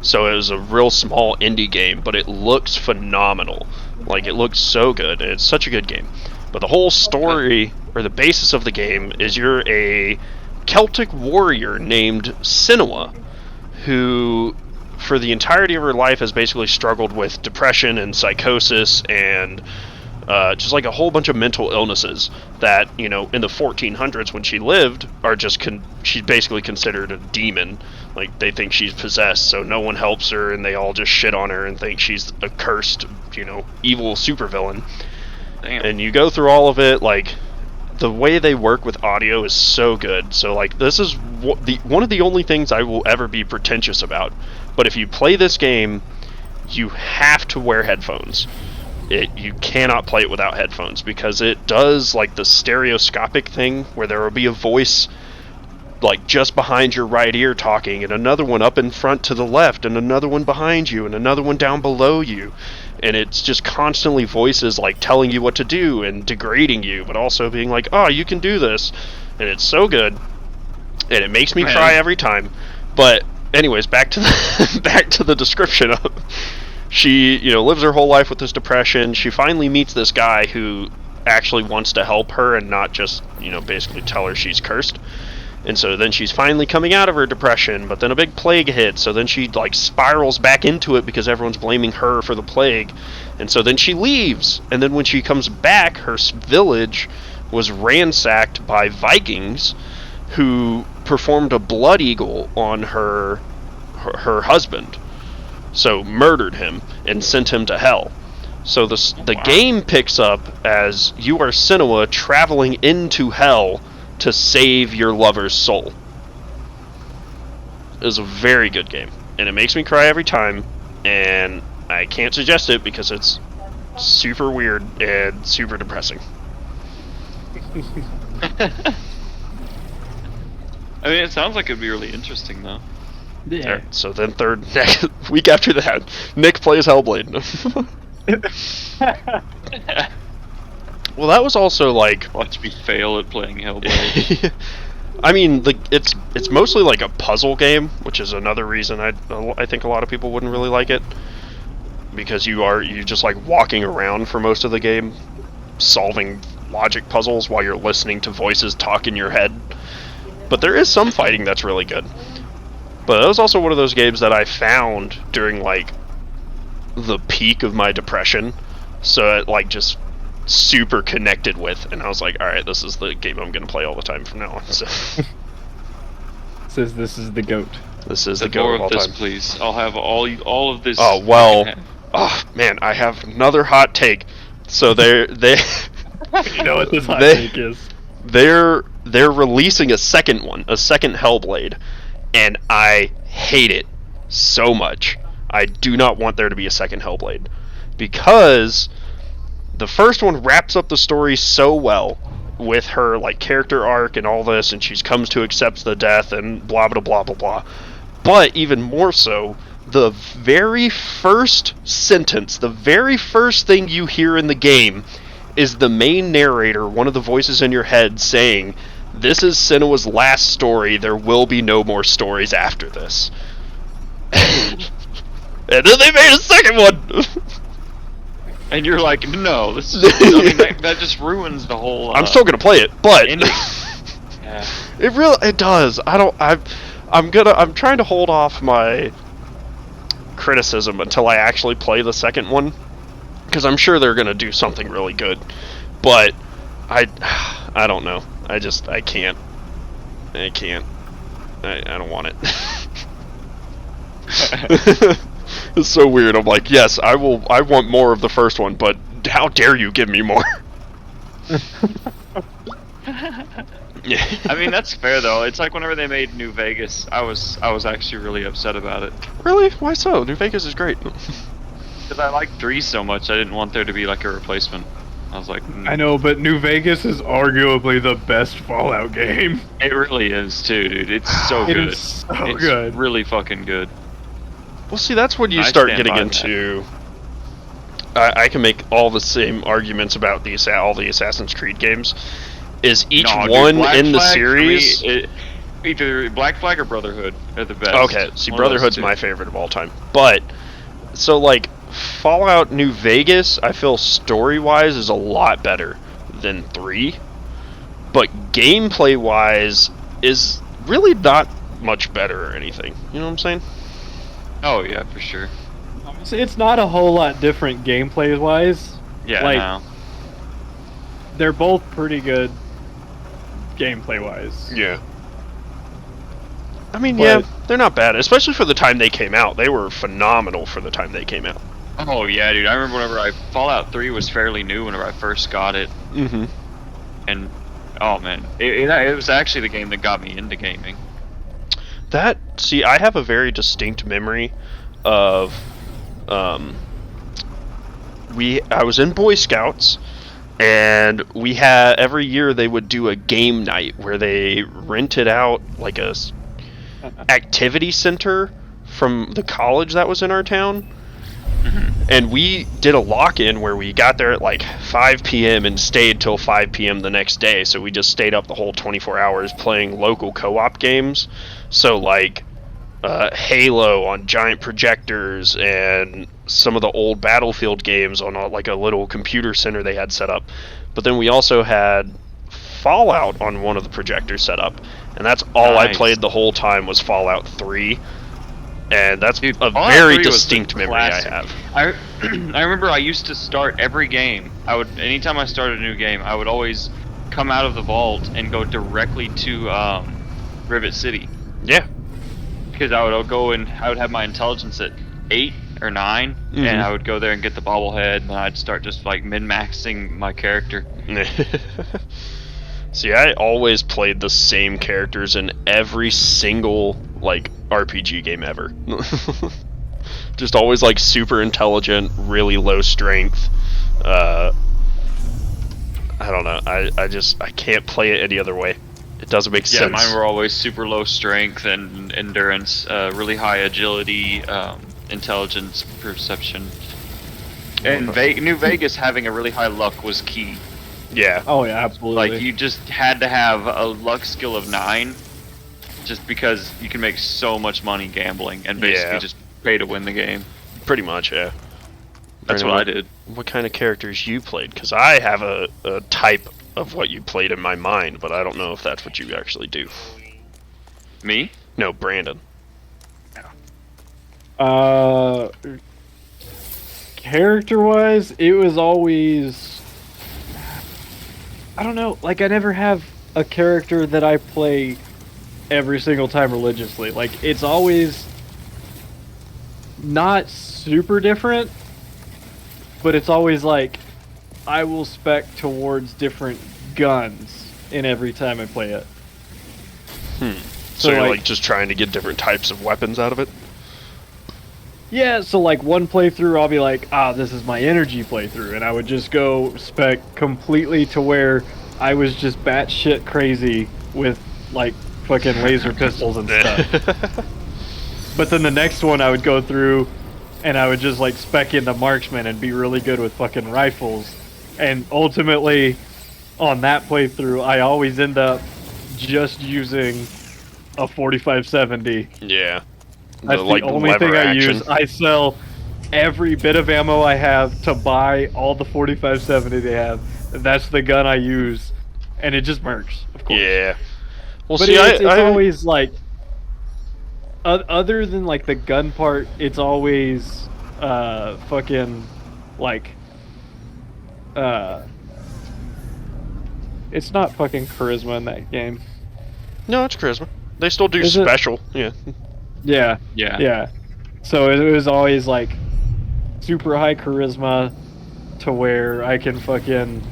So it was a real small indie game, but it looks phenomenal. Like, it looks so good, and it's such a good game. But the whole story, or the basis of the game, is you're a Celtic warrior named Senua, who for the entirety of her life has basically struggled with depression and psychosis and just like a whole bunch of mental illnesses that, you know, in the 1400s when she lived, are just she's basically considered a demon. Like, they think she's possessed, so no one helps her, and they all just shit on her and think she's a cursed, you know, evil supervillain. Damn. And you go through all of it. Like, the way they work with audio is so good. So, like, this is one of the only things I will ever be pretentious about. But if you play this game, you have to wear headphones. You cannot play it without headphones, because it does like the stereoscopic thing where there will be a voice like just behind your right ear talking, and another one up in front to the left, and another one behind you, and another one down below you, and it's just constantly voices like telling you what to do and degrading you, but also being like, oh, you can do this. And it's so good, and it makes me cry every time. But anyways, back to the back to the description of she, lives her whole life with this depression. She finally meets this guy who actually wants to help her and not just, basically tell her she's cursed. And so then she's finally coming out of her depression, but then a big plague hits, so then she spirals back into it because everyone's blaming her for the plague. And so then she leaves, and then when she comes back, her village was ransacked by Vikings who performed a blood eagle on her husband. So murdered him and sent him to hell. So the game picks up as you are Senua traveling into hell to save your lover's soul. It was a very good game, and it makes me cry every time, and I can't suggest it because it's super weird and super depressing. I mean, it sounds like it'd be really interesting, though. Yeah. Right, so then week after that, Nick plays Hellblade. Well, that was also Watch me fail at playing Hellblade. I mean, it's mostly like a puzzle game, which is another reason I think a lot of people wouldn't really like it, because you just walking around for most of the game, solving logic puzzles while you're listening to voices talk in your head. But there is some fighting that's really good. But it was also one of those games that I found during the peak of my depression, so it just super connected with, and I was like, alright, this is the game I'm gonna play all the time from now on. So Says this is the GOAT. this is the More go of all of this, time. please. I'll have all of this. Oh well, oh man, I have another hot take. So they You know what this hot They- take is. they're releasing a second Hellblade, and I hate it so much. I do not want there to be a second Hellblade, because the first one wraps up the story so well with her character arc and all this, and she comes to accept the death and blah blah blah blah blah. But even more so, the very first sentence, the very first thing you hear in the game is the main narrator, one of the voices in your head, saying, "This is Senua's last story. There will be no more stories after this." And then they made a second one. And you're like, no, this is. I mean, that just ruins the whole. I'm still gonna play it, but ending. Yeah. it does. I'm trying to hold off my criticism until I actually play the second one, because I'm sure they're gonna do something really good. But I don't know. I can't. I don't want it. It's so weird. I'm like, yes, I want more of the first one, but how dare you give me more? I mean, that's fair though. It's like whenever they made New Vegas, I was actually really upset about it. Really? Why so? New Vegas is great. Because I liked 3 so much, I didn't want there to be a replacement. I was like, I know, but New Vegas is arguably the best Fallout game. It really is too, dude. It's so It good. is so it's good. really fucking good. Well, see, that's when you I start stand getting by into. I can make all the same arguments about all the Assassin's Creed games. Is each No, dude, one Black in the Flag, for me, series? either Black Flag or Brotherhood are the best. Okay, see, One of those Brotherhood's two. my favorite of all time. But so Fallout New Vegas, I feel story-wise is a lot better than 3, but gameplay-wise is really not much better or anything. You know what I'm saying? Oh yeah, for sure. It's not a whole lot different gameplay wise. Yeah, no. They're both pretty good gameplay wise. Yeah. I mean, But- yeah, they're not bad, especially for the time they came out. They were phenomenal for the time they came out. Oh yeah, dude. I remember whenever Fallout 3 was fairly new whenever I first got it, Mm-hmm. and oh man, it was actually the game that got me into gaming. See, I have a very distinct memory of, I was in Boy Scouts, and we had, every year they would do a game night where they rented out a activity center from the college that was in our town. And we did a lock-in where we got there at 5 p.m. and stayed till 5 p.m. the next day. So we just stayed up the whole 24 hours playing local co-op games. So Halo on giant projectors, and some of the old Battlefield games on like a little computer center they had set up. But then we also had Fallout on one of the projectors set up, and that's all I Nice. played the whole time was Fallout 3. And that's Dude, a Fallout very 3 was the distinct memory I classic. have. I I remember I used to start every game. Anytime I started a new game, I would always come out of the vault and go directly to Rivet City, Yeah. because I would go and I would have my intelligence at 8 or 9, Mhm. and I would go there and get the bobblehead, and I'd start just like min-maxing my character. See, I always played the same characters in every single like RPG game ever. Just always like super intelligent, really low strength. I don't know. I can't play it any other way. It doesn't make Yeah, sense. mine were always super low strength and endurance, really high agility, intelligence, perception. And New Vegas having a really high luck was key. Yeah. Oh yeah, absolutely. Like, you just had to have a luck skill of 9, just because you can make so much money gambling and basically Yeah. just pay to win the game. Pretty much, yeah. That's Brandon, what I did. What kind of characters you played? Because I have a type of what you played in my mind, but I don't know if that's what you actually do. Me? No, Brandon. Character-wise, it was always, I don't know, like I never have a character that I play every single time religiously. Like, it's always not super different, but it's always like I will spec towards different guns in every time I play it. So you're like- like just trying to get different types of weapons out of it? Yeah, so like one playthrough, I'll be like, this is my energy playthrough, and I would just go spec completely to where I was just batshit crazy with like fucking laser pistols and stuff. But then the next one, I would go through, and I would just like spec into marksman and be really good with fucking rifles, and ultimately, on that playthrough, I always end up just using a 4570. Yeah. That's the like, only lever thing I action. use. I sell every bit of ammo I have to buy all the 4570 they have. That's the gun I use, and it just works, of course. Yeah. Well, But see, it's I always like, other than like the gun part, it's always fucking like, it's not fucking charisma in that game. No, it's charisma. They still do Is it? special. Yeah. Yeah. Yeah. Yeah. So it was always like super high charisma to where I can fucking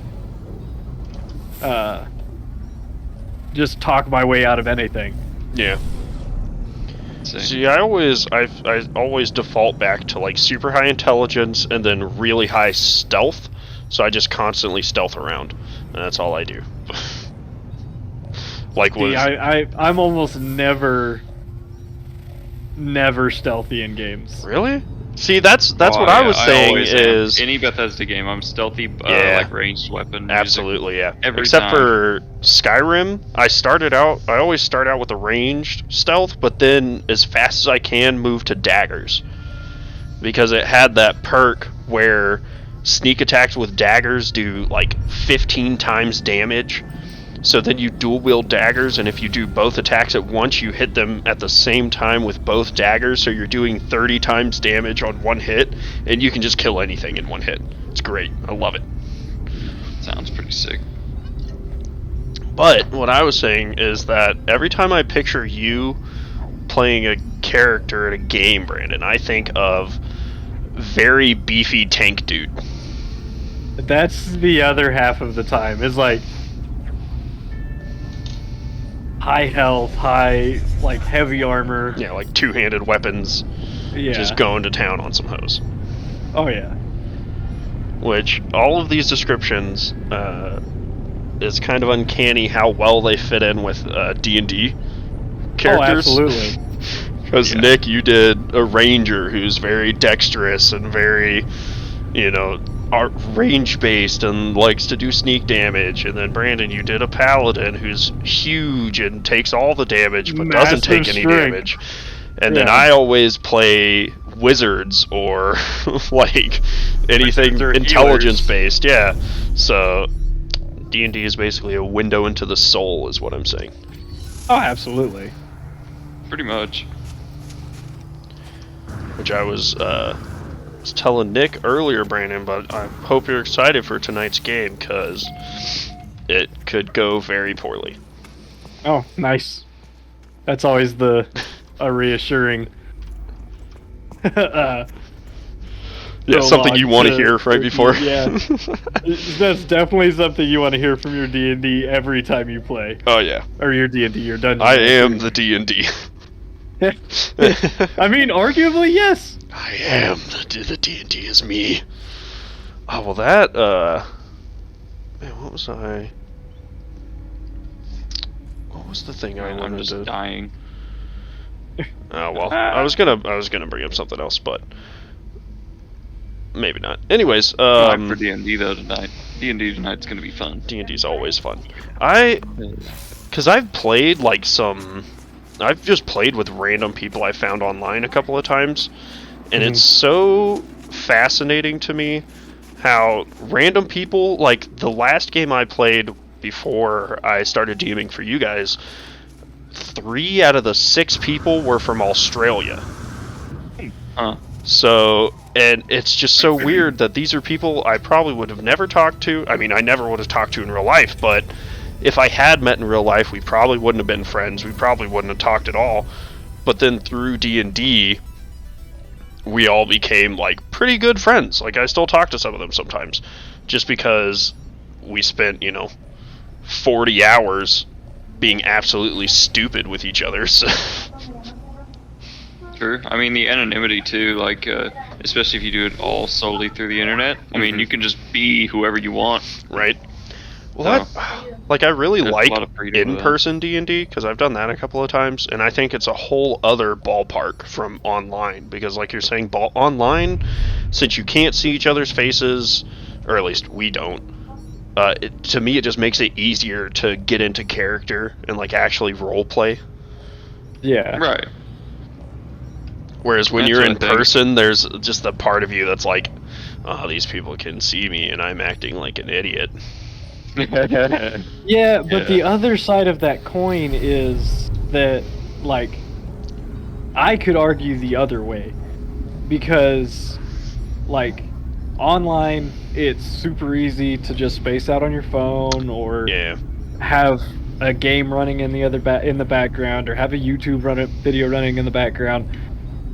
just talk my way out of anything. Yeah. Same. See, I always default back to like super high intelligence and then really high stealth. So I just constantly stealth around, and that's all I do. Like See, was I'm almost never stealthy in games. really? See, that's Oh, what I was saying always am. is any Bethesda game, I'm stealthy, Yeah. like ranged weapon. music. absolutely, yeah. Every Except time. for Skyrim, I always start out with a ranged stealth, but then as fast as I can move to daggers. Because it had that perk where sneak attacks with daggers do like 15 times damage. So then you dual wield daggers, and if you do both attacks at once, you hit them at the same time with both daggers, so you're doing 30 times damage on one hit, and you can just kill anything in one hit. It's great. I love it. Sounds pretty sick. But what I was saying is that every time I picture you playing a character in a game, Brandon, I think of very beefy tank dude. That's the other half of the time. Is like high health, high like heavy armor. Yeah, like two-handed weapons, Yeah. just going to town on some hoes. Oh yeah. Which all of these descriptions is kind of uncanny how well they fit in with D&D characters. Oh, absolutely. Because Yeah. Nick, you did a ranger who's very dexterous and very, range based and likes to do sneak damage. And then Brandon, you did a paladin who's huge and takes all the damage but doesn't Massive take any strength. damage. And then Yeah. I always play wizards or like anything Wizards or intelligence healers. based. Yeah. So D&D is basically a window into the soul, is what I'm saying. Oh, absolutely. Pretty much. Which I was telling Nick earlier, Brandon, but I hope you're excited for tonight's game because it could go very poorly. Oh, nice. That's always a reassuring. Yeah, something you want to prologue hear right before. Yeah, that's definitely something you want to hear from your D&D every time you play, Oh yeah, or your D&D, your dungeon. I am the D&D. I mean, arguably, yes. I am the D&D is me. Oh well, that man, what was the thing I I'm wanted just to? dying. Oh well, I was gonna bring up something else, but maybe not. Anyways, Time for D&D though tonight. D&D tonight's gonna be fun. D&D's always fun. Because I've played like I've just played with random people I found online a couple of times, and it's so fascinating to me how random people, like the last game I played before I started DMing for you guys, 3 out of the 6 people were from Australia. Huh. So, and it's just so weird that these are people I probably would have never talked to. I mean, I never would have talked to in real life, but if I had met in real life, we probably wouldn't have been friends. We probably wouldn't have talked at all. But then through D&D, we all became like pretty good friends. Like I still talk to some of them sometimes, just because we spent 40 hours being absolutely stupid with each other. So. Sure. I mean, the anonymity too, like, especially if you do it all solely through the internet. I mean, you can just be whoever you want. Right. Well, I really There's a like lot of freedom with that. in-person D&D because I've done that a couple of times, and I think it's a whole other ballpark from online because, like you're saying, online, since you can't see each other's faces, or at least we don't. To me, it just makes it easier to get into character and like actually role play. Yeah. Right. Whereas when That's you're what in I think. person, there's just a part of you that's like, oh, these people can see me and I'm acting like an idiot. Yeah, but the other side of that coin is that, like, I could argue the other way. Because, like, online, it's super easy to just space out on your phone or Yeah. have a game running in the background or have a YouTube video running in the background.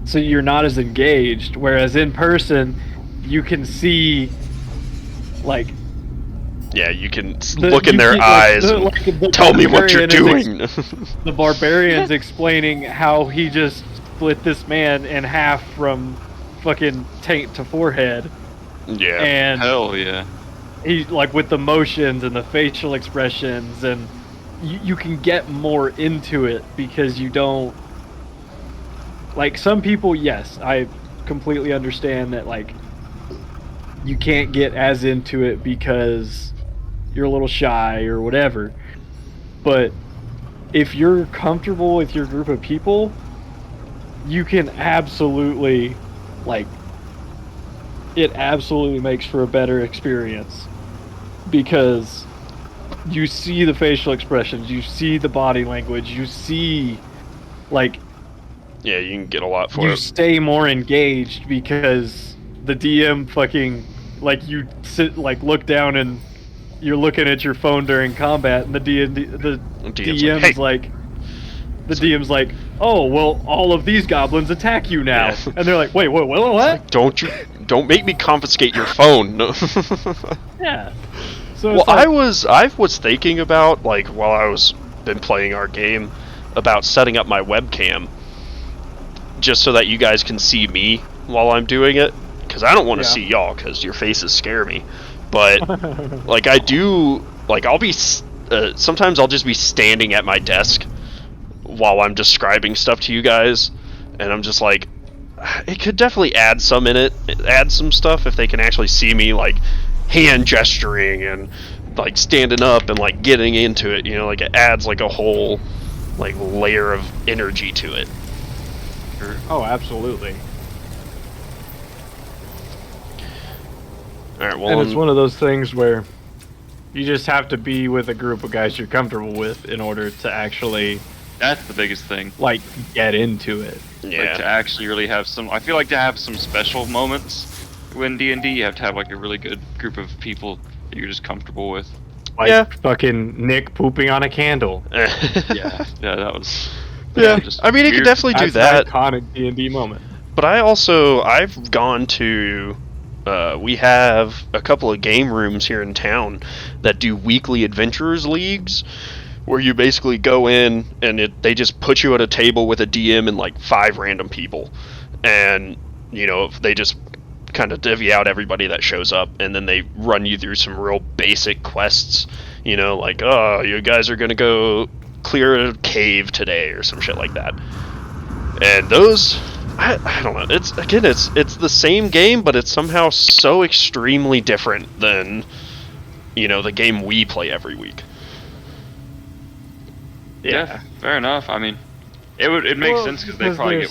So you're not as engaged. Whereas in person, you can see, like, Yeah, you can look in their you eyes the- and like, the tell me what you're barbarian doing. The barbarian's explaining how he just split this man in half from fucking taint to forehead, Yeah. and Hell yeah. he, like, with the motions and the facial expressions, and you can get more into it because you don't, like, some people, yes, I completely understand that, like, you can't get as into it because you're a little shy or whatever. But if you're comfortable with your group of people, you can absolutely, like, it absolutely makes for a better experience because you see the facial expressions, you see the body language, you see, like, Yeah, you can get a lot for you it. stay more engaged because the DM fucking, like, you sit, like, look down and you're looking at your phone during combat, and the DM's like, the DM's like, oh, well, all of these goblins attack you now, Yeah. and they're like, wait, what? Don't make me confiscate your phone. No. Yeah. So Well, it's like, I was thinking about, like, while I was been playing our game, about setting up my webcam just so that you guys can see me while I'm doing it, because I don't want to Yeah. see y'all because your faces scare me. But like I do, like I'll be sometimes I'll just be standing at my desk while I'm describing stuff to you guys, and I'm just like, it could definitely add some stuff if they can actually see me, like, hand gesturing and like standing up and like getting into it, like it adds like a whole like layer of energy to it. sure. Oh, absolutely. All right. Well, And it's one of those things where you just have to be with a group of guys you're comfortable with in order to actually That's the biggest thing. like get into it. yeah. Like to actually really have some. I feel like to have some special moments when D&D, you have to have like a really good group of people that you're just comfortable with. Like Yeah. fucking Nick pooping on a candle. Yeah, that was. Yeah. just I mean, you could weird. definitely do That's that. an iconic D&D moment. But I've gone to, we have a couple of game rooms here in town that do weekly adventurers leagues, where you basically go in and they just put you at a table with a DM and like 5 random people, and they just kind of divvy out everybody that shows up, and then they run you through some real basic quests, like, oh, you guys are gonna go clear a cave today or some shit like that. And those, I don't know. It's the same game, but it's somehow so extremely different than the game we play every week. Yeah, fair enough. I mean, it makes sense because they probably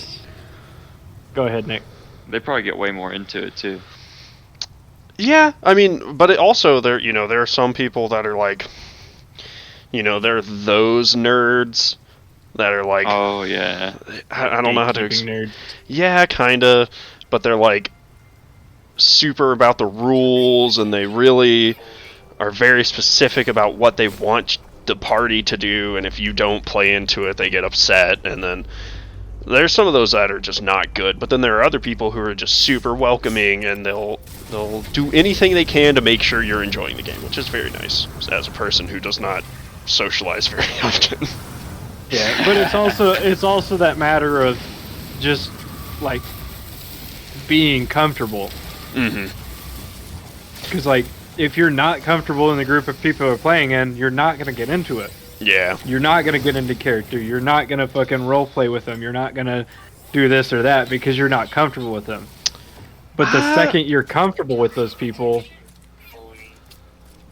Go ahead, Nick. they probably get way more into it too. Yeah, I mean, but it also there are some people that are like, they're those nerds that are like, Oh yeah, I don't know how to Gatekeeping nerd. Yeah, kinda, but they're like super about the rules, and they really are very specific about what they want the party to do, and if you don't play into it, they get upset. And then there's some of those that are just not good, but then there are other people who are just super welcoming, and they'll do anything they can to make sure you're enjoying the game, which is very nice as a person who does not socialize very often. Yeah, but it's also that matter of just like being comfortable. Mm-hmm. Because like if you're not comfortable in the group of people you're playing in, you're not gonna get into it. Yeah. You're not gonna get into character. You're not gonna fucking role play with them. You're not gonna do this or that because you're not comfortable with them. But the second you're comfortable with those people,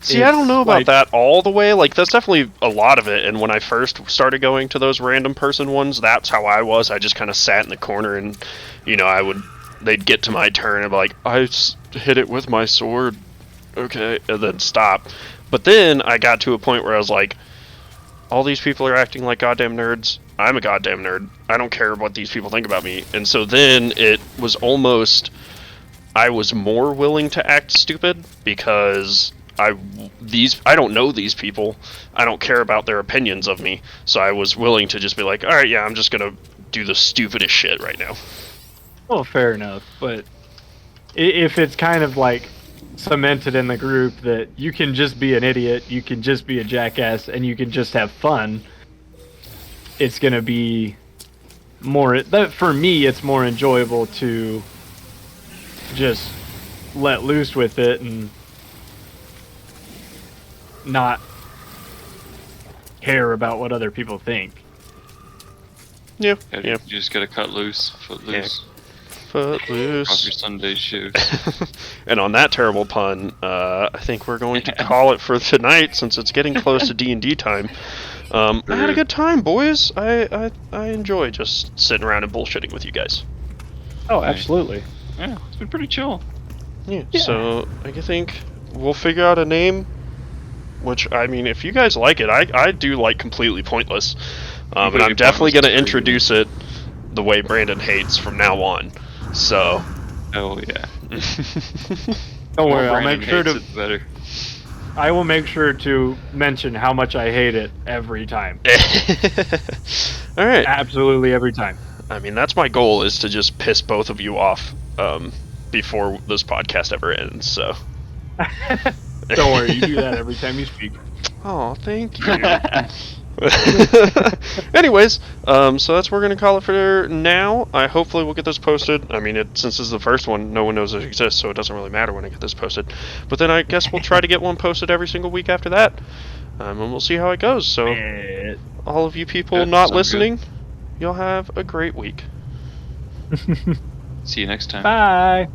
see, I don't know about like- that all the way. Like, that's definitely a lot of it. And when I first started going to those random person ones, that's how I was. I just kind of sat in the corner, and they'd get to my turn and be like, hit it with my sword, okay, and then stop. But then I got to a point where I was like, all these people are acting like goddamn nerds. I'm a goddamn nerd. I don't care what these people think about me. And so then it was almost, I was more willing to act stupid because I don't know these people. I don't care about their opinions of me. So I was willing to just be like, all right, yeah, I'm just gonna do the stupidest shit right now. well, fair enough. But if it's kind of like cemented in the group that you can just be an idiot, you can just be a jackass, and you can just have fun, it's gonna be more. For me, it's more enjoyable to just let loose with it and not care about what other people think. Yeah, Yeah, yeah. You just gotta cut loose, foot loose, off your Footloose. Sunday shoes. And on that terrible pun, I think we're going to call it for tonight since it's getting close to D&D time. I had a good time, boys. I enjoy just sitting around and bullshitting with you guys. Oh, absolutely. Yeah, it's been pretty chill. Yeah. So I think we'll figure out a name. Which, I mean, if you guys like it, I do like Completely Pointless. And I'm Completely definitely Pointless going to is pretty introduce it the way Brandon hates from now on. So. Oh yeah. Don't worry, I'll Brandon make sure hates to. it, the better. I will make sure to mention how much I hate it every time. All right. Absolutely every time. I mean, that's my goal, is to just piss both of you off before this podcast ever ends. So. Don't worry, you do that every time you speak. Oh, thank you. Anyways, so that's what we're gonna call it for now. Hopefully we'll get this posted. I mean, since this is the first one, no one knows it exists, so it doesn't really matter when I get this posted. But then I guess we'll try to get one posted every single week after that, and we'll see how it goes. So, all of you people Good, not sounds listening, you'll have a great week. See you next time. Bye.